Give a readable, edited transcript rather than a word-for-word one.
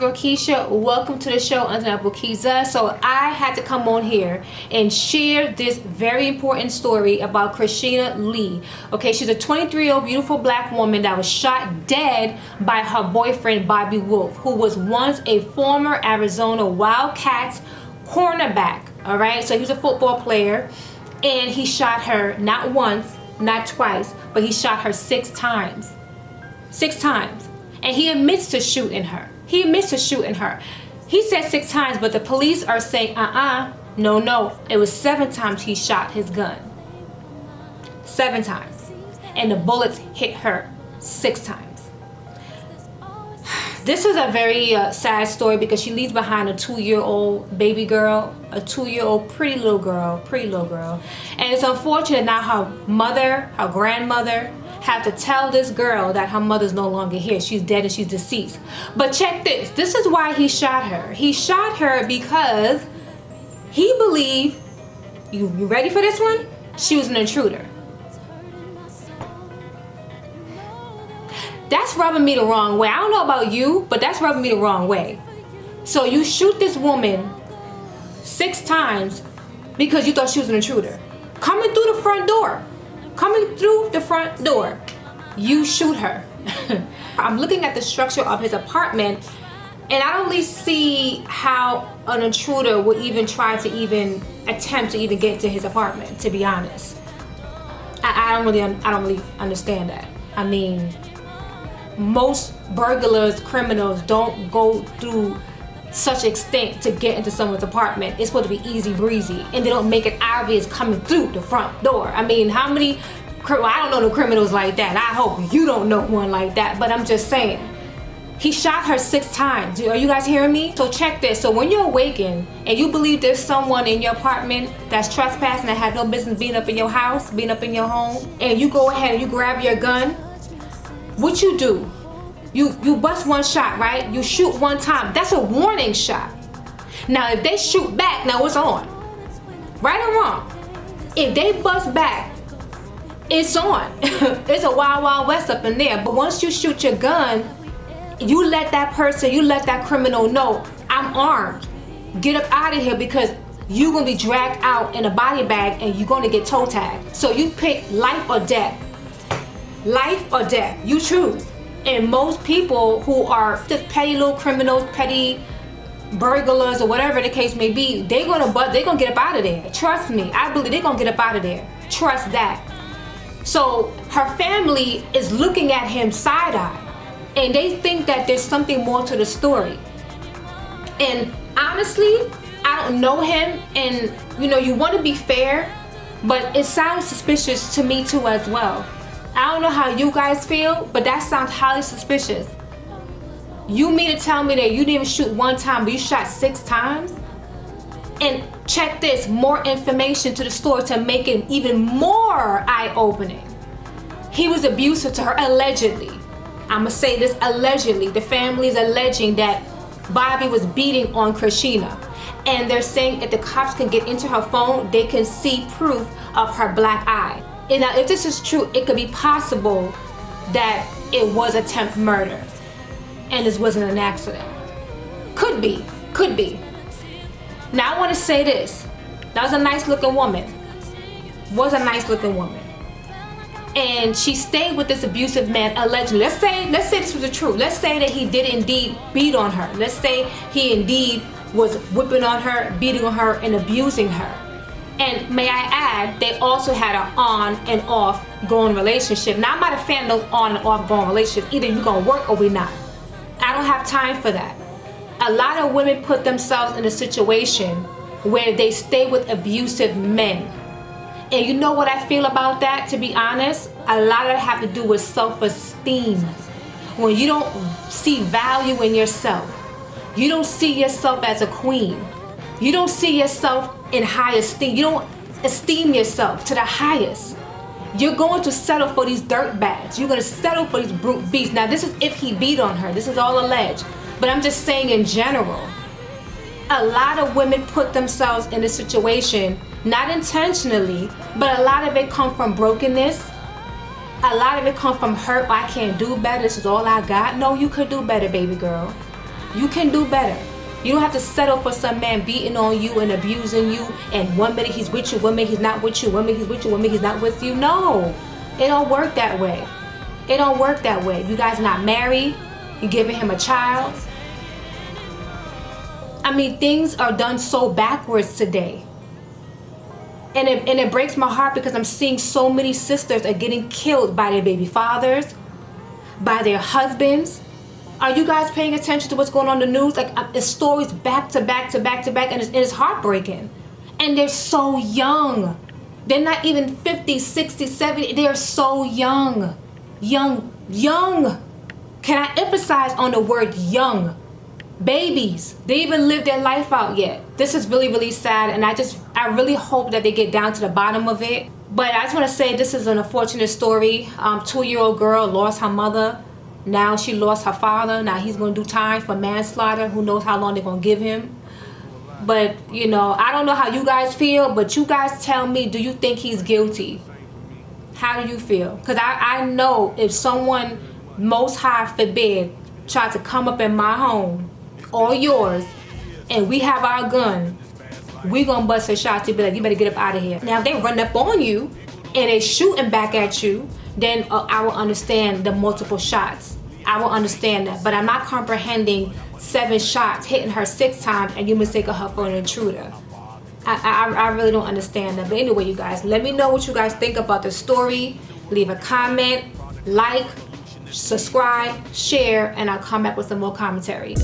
girl Keisha. Welcome to the show, Undeniable Keziah. So I had to come on here and share this very important story about Chrisheena Lee. Okay, she's a 23-year-old beautiful black woman that was shot dead by her boyfriend Bobby Wolfe, who was once a former Arizona Wildcats cornerback. All right, so he was a football player, and he shot her not once, not twice, but he shot her 6 times. 6 times. And he admits to shooting her. He admits to shooting her. He said 6 times, but the police are saying, no. It was 7 times he shot his gun. 7 times. And the bullets hit her 6 times. This is a very sad story because she leaves behind a 2-year-old baby girl, a 2-year-old pretty little girl. And it's unfortunate now her grandmother, have to tell this girl that her mother's no longer here. She's dead and she's deceased. But check this. This is why he shot her. He shot her because he believed, you ready for this one? She was an intruder. That's rubbing me the wrong way. I don't know about you, but that's rubbing me the wrong way. So you shoot this woman 6 times because you thought she was an intruder. Coming through the front door. Coming through the front door, you shoot her. I'm looking at the structure of his apartment, and I don't really see how an intruder would even try to even attempt to even get to his apartment, to be honest. I don't really understand that. I mean, most burglars, criminals don't go through such extent to get into someone's apartment. It's supposed to be easy breezy, and they don't make it obvious coming through the front door. I mean, how many, I don't know no criminals like that. I hope you don't know one like that, but I'm just saying. He shot her 6 times. Are you guys hearing me? So check this. So when you're awakened and you believe there's someone in your apartment that's trespassing that had no business being up in your house, being up in your home, and you go ahead and you grab your gun, what you do? You bust 1 shot, right? You shoot 1 time. That's a warning shot. Now, if they shoot back, now it's on. Right or wrong? If they bust back, it's on. It's a wild, wild west up in there. But once you shoot your gun, you let that person, you let that criminal know, I'm armed. Get up out of here because you're going to be dragged out in a body bag and you're going to get toe tagged. So you pick life or death. Life or death. You choose. And most people who are just petty little criminals, petty burglars, or whatever the case may be, they're gonna get up out of there. Trust me, I believe they're gonna get up out of there. Trust that. So her family is looking at him side-eye, and they think that there's something more to the story. And honestly, I don't know him, and you want to be fair, but it sounds suspicious to me too as well. I don't know how you guys feel, but that sounds highly suspicious. You mean to tell me that you didn't even shoot 1 time, but you shot 6 times? And check this, more information to the story to make it even more eye-opening. He was abusive to her, allegedly. I'm gonna say this, allegedly. The family is alleging that Bobby was beating on Chrisheena. And they're saying if the cops can get into her phone, they can see proof of her black eye. And now, if this is true, it could be possible that it was attempted murder and this wasn't an accident. Could be. Now, I want to say this. That was a nice looking woman. And she stayed with this abusive man, allegedly. Let's say this was the truth. Let's say that he did indeed beat on her. Let's say he indeed was whipping on her, beating on her, and abusing her. And may I add, they also had an on and off going relationship. Now, I'm not a fan of those on and off going relationships. Either you're going to work or we're not. I don't have time for that. A lot of women put themselves in a situation where they stay with abusive men. And you know what I feel about that, to be honest? A lot of it have to do with self-esteem. When you don't see value in yourself, you don't see yourself as a queen. You don't see yourself in high esteem. You don't esteem yourself to the highest. You're going to settle for these dirt bags. You're going to settle for these brute beasts. Now, this is if he beat on her. This is all alleged. But I'm just saying in general, a lot of women put themselves in a situation, not intentionally, but a lot of it comes from brokenness. A lot of it comes from hurt. I can't do better. This is all I got. No, you could do better, baby girl. You can do better. You don't have to settle for some man beating on you and abusing you, and 1 minute he's with you, 1 minute he's not with you, 1 minute he's with you, 1 minute he's not with you. No, it don't work that way. It don't work that way. You guys are not married. You're giving him a child. I mean, things are done so backwards today. And it breaks my heart because I'm seeing so many sisters are getting killed by their baby fathers, by their husbands. Are you guys paying attention to what's going on in the news? Like, it's stories back to back to back to back, and it's heartbreaking. And they're so young. They're not even 50, 60, 70. They're so young. Young. Can I emphasize on the word young? Babies. They even live their life out yet. This is really, really sad, and I really hope that they get down to the bottom of it. But I just want to say this is an unfortunate story. 2-year-old girl lost her mother. Now she lost her father. Now he's going to do time for manslaughter. Who knows how long they're going to give him. But, you know, I don't know how you guys feel, but you guys tell me, do you think he's guilty? How do you feel? Because I know if someone, Most High forbid, tried to come up in my home or yours, and we have our gun, we gonna bust a shot to be like, you better get up out of here. Now, if they run up on you and they shooting back at you, then I will understand the multiple shots. I will understand that. But I'm not comprehending 7 shots hitting her 6 times and you mistaking her for an intruder. I really don't understand that. But anyway, you guys, let me know what you guys think about the story. Leave a comment, like, subscribe, share, and I'll come back with some more commentary.